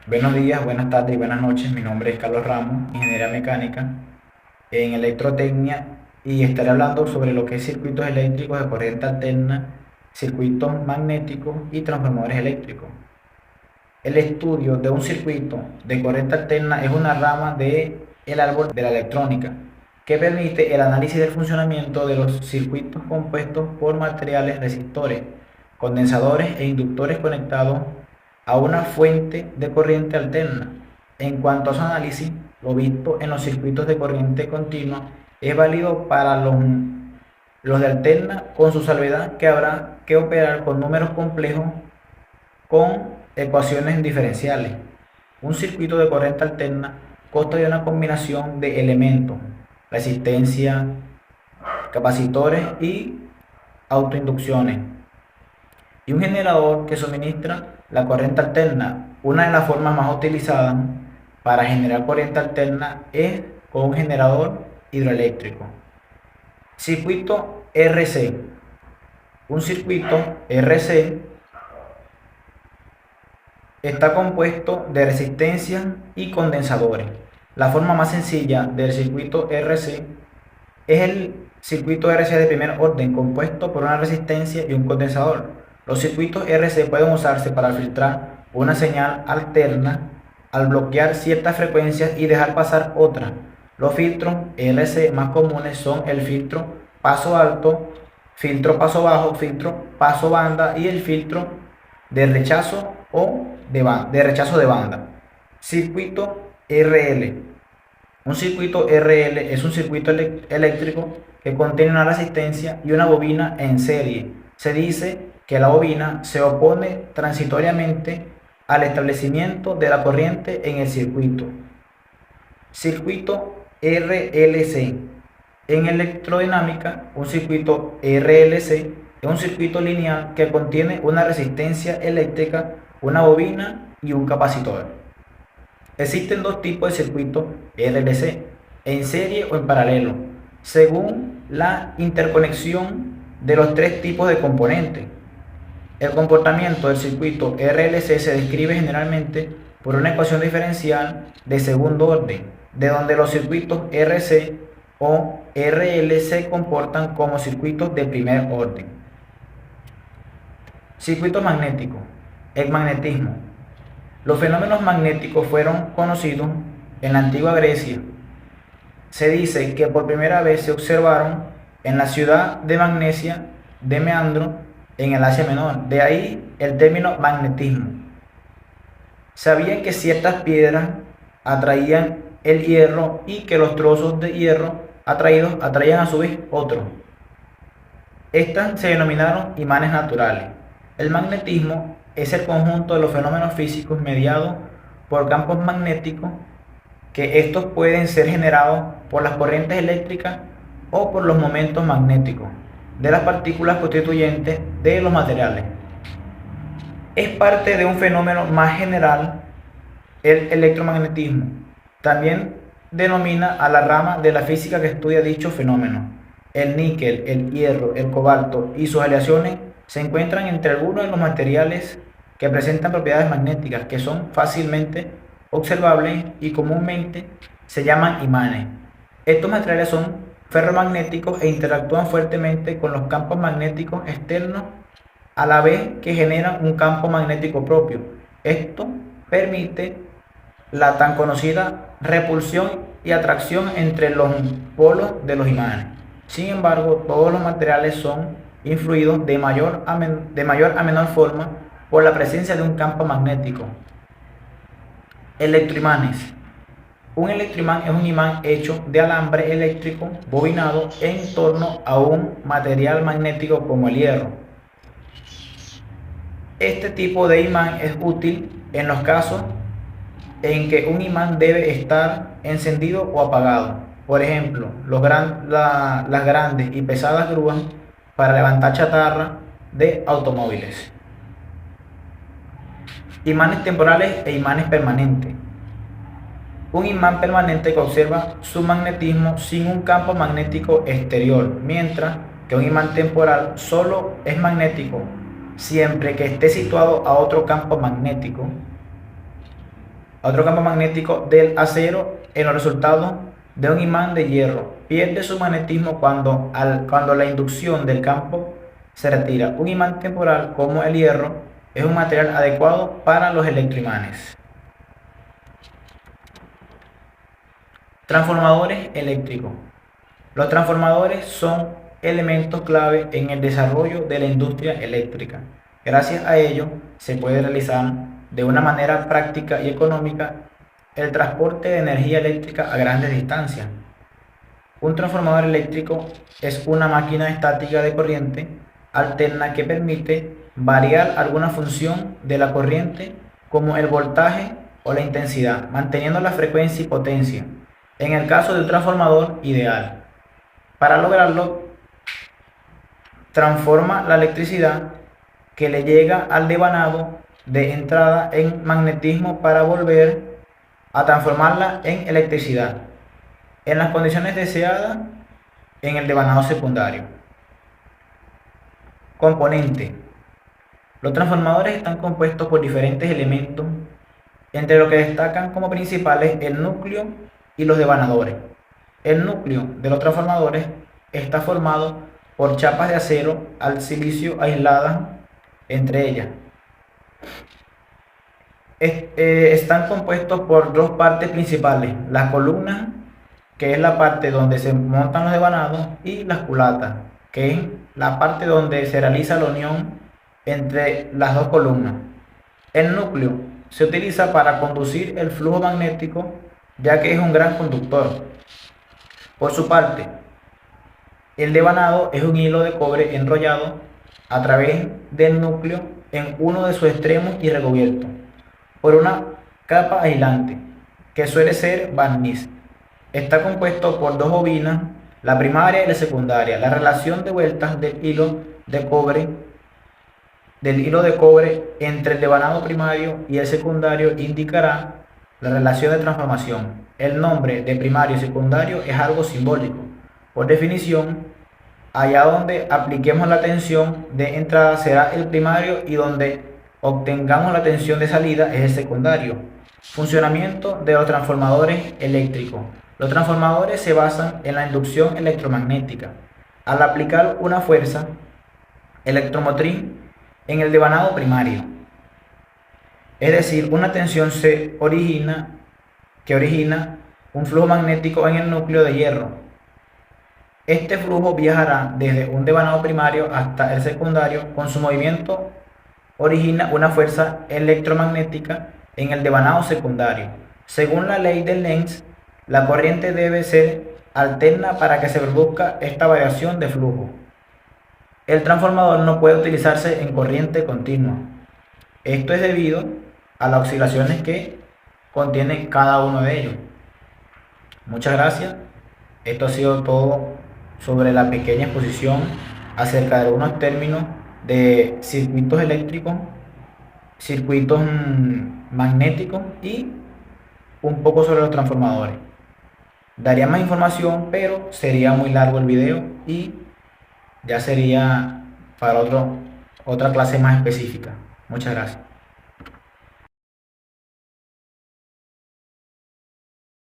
Buenos días, buenas tardes y buenas noches. Mi nombre es Carlos Ramos, ingeniera mecánica en electrotecnia, y estaré hablando sobre lo que es circuitos eléctricos de corriente alterna, circuitos magnéticos y transformadores eléctricos. El estudio de un circuito de corriente alterna es una rama del árbol de la electrónica que permite el análisis del funcionamiento de los circuitos compuestos por materiales resistores, condensadores e inductores conectados a una fuente de corriente alterna. En cuanto a su análisis, lo visto en los circuitos de corriente continua es válido para los de alterna, con su salvedad que habrá que operar con números complejos con ecuaciones diferenciales. Un circuito de corriente alterna consta de una combinación de elementos: resistencia, capacitores y autoinducciones, y un generador que suministra la corriente alterna. Una de las formas más utilizadas para generar corriente alterna es con un generador hidroeléctrico. Circuito RC. Un circuito RC está compuesto de resistencias y condensadores. La forma más sencilla del circuito RC es el circuito RC de primer orden, compuesto por una resistencia y un condensador. Los circuitos RC pueden usarse para filtrar una señal alterna al bloquear ciertas frecuencias y dejar pasar otras. Los filtros RC más comunes son el filtro paso alto, filtro paso bajo, filtro paso banda y el filtro de rechazo de rechazo de banda. Circuito RL. Un circuito RL es un circuito eléctrico que contiene una resistencia y una bobina en serie. Se dice que la bobina se opone transitoriamente al establecimiento de la corriente en el circuito. Circuito RLC. En electrodinámica, un circuito RLC es un circuito lineal que contiene una resistencia eléctrica, una bobina y un capacitor. Existen dos tipos de circuitos RLC: en serie o en paralelo, según la interconexión de los tres tipos de componentes. El comportamiento del circuito RLC se describe generalmente por una ecuación diferencial de segundo orden, de donde los circuitos RC o RL se comportan como circuitos de primer orden. Circuito magnético. El magnetismo. Los fenómenos magnéticos fueron conocidos en la antigua Grecia. Se dice que por primera vez se observaron en la ciudad de Magnesia de Meandro, en el Asia Menor. De ahí el término magnetismo. Sabían que ciertas piedras atraían el hierro y que los trozos de hierro atraídos atraían a su vez otros. Estas se denominaron imanes naturales. El magnetismo es el conjunto de los fenómenos físicos mediados por campos magnéticos, que estos pueden ser generados por las corrientes eléctricas o por los momentos magnéticos de las partículas constituyentes de los materiales. Es parte de un fenómeno más general, el electromagnetismo. También denomina a la rama de la física que estudia dicho fenómeno. El níquel, el hierro, el cobalto y sus aleaciones se encuentran entre algunos de los materiales que presentan propiedades magnéticas que son fácilmente observables y comúnmente se llaman imanes. Estos materiales son ferromagnéticos e interactúan fuertemente con los campos magnéticos externos a la vez que generan un campo magnético propio. Esto permite la tan conocida repulsión y atracción entre los polos de los imanes. Sin embargo, todos los materiales son influidos de mayor a menor forma por la presencia de un campo magnético. Electroimanes. Un electroimán es un imán hecho de alambre eléctrico bobinado en torno a un material magnético como el hierro. Este tipo de imán es útil en los casos en que un imán debe estar encendido o apagado. Por ejemplo, las grandes y pesadas grúas para levantar chatarra de automóviles. Imanes temporales e imanes permanentes. Un imán permanente conserva su magnetismo sin un campo magnético exterior, mientras que un imán temporal solo es magnético siempre que esté situado a otro campo magnético. a otro campo magnético del acero en los resultados de un imán de hierro. Pierde su magnetismo cuando la inducción del campo se retira. Un imán temporal como el hierro es un material adecuado para los electroimanes. Transformadores eléctricos. Los transformadores son elementos clave en el desarrollo de la industria eléctrica. Gracias a ello se puede realizar de una manera práctica y económica el transporte de energía eléctrica a grandes distancias. Un transformador eléctrico es una máquina estática de corriente alterna que permite variar alguna función de la corriente como el voltaje o la intensidad, manteniendo la frecuencia y potencia, en el caso de un transformador ideal. Para lograrlo, transforma la electricidad que le llega al devanado de entrada en magnetismo para volver a transformarla en electricidad en las condiciones deseadas en el devanado secundario. Componente. Los transformadores están compuestos por diferentes elementos, entre los que destacan como principales el núcleo y los devanadores. El núcleo de los transformadores está formado por chapas de acero al silicio aisladas entre ellas. Están compuestos por dos partes principales: las columnas, que es la parte donde se montan los devanados, y las culatas, que es la parte donde se realiza la unión entre las dos columnas. El núcleo se utiliza para conducir el flujo magnético, ya que es un gran conductor. Por su parte, el devanado es un hilo de cobre enrollado a través del núcleo en uno de sus extremos y recubierto por una capa aislante, que suele ser barniz. Está compuesto por dos bobinas, la primaria y la secundaria. La relación de vueltas del hilo de cobre entre el devanado primario y el secundario indicará la relación de transformación. El nombre de primario y secundario es algo simbólico. Por definición, allá donde apliquemos la tensión de entrada será el primario y donde obtengamos la tensión de salida es el secundario. Funcionamiento de los transformadores eléctricos. Los transformadores se basan en la inducción electromagnética. Al aplicar una fuerza electromotriz en el devanado primario, es decir, una tensión que origina un flujo magnético en el núcleo de hierro. Este flujo viajará desde un devanado primario hasta el secundario. Con su movimiento origina una fuerza electromagnética en el devanado secundario. Según la ley de Lenz, la corriente debe ser alterna para que se produzca esta variación de flujo. El transformador no puede utilizarse en corriente continua. Esto es debido a las oscilaciones que contiene cada uno de ellos. Muchas gracias. Esto ha sido todo sobre la pequeña exposición acerca de algunos términos de circuitos eléctricos, circuitos magnéticos y un poco sobre los transformadores. Daría más información, pero sería muy largo el video y ya sería para otra clase más específica. Muchas gracias.